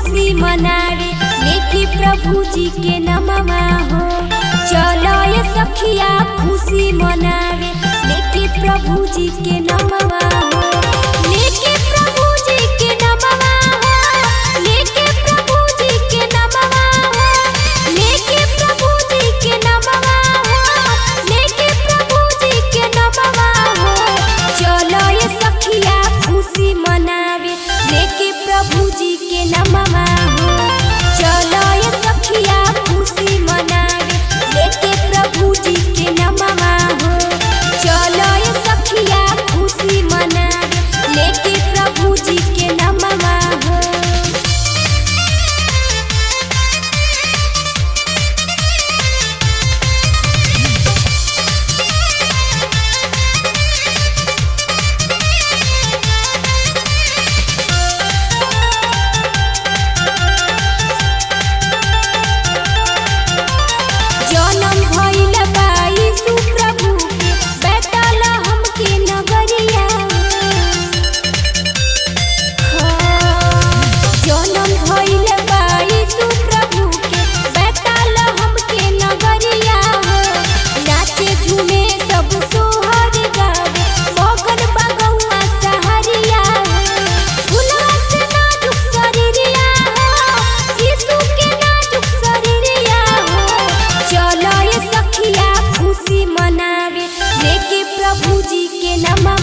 खुशी मनावे लेके प्रभु जी के नमवा हो। चलो ये सखिया खुशी मनावे लेके प्रभु जी के नमवा हो। लेके प्रभु जी के नमवा हो। लेके प्रभु जी के नमवा हो। लेके प्रभु जी के नमवा हो। लेके प्रभु जी के नमवा हो। चलो ये सखिया खुशी मनावे लेके प्रभु जी के नमवा हो। चलो ये सखिया खुशी मनावे लेके प्रभु जी के नमवा हो। चलो ये सखिया खुशी मनावे लेके प्रभु जी के नमवा हो। जनम भइल बा यीशु प्रभु के बैठल हमके नगरिया। जनम भइल बा यीशु प्रभु के बैठल हमके नगरिया। नाचे झूमे सब सोहर गावे मगन बगौआ सहरिया। फुलवा से नाजुक शरीरिया हो। यीशु के नाजुक शरीरिया हो। चलो ये सखिया खुशी मनावे लेके प्रभु जी के नमवा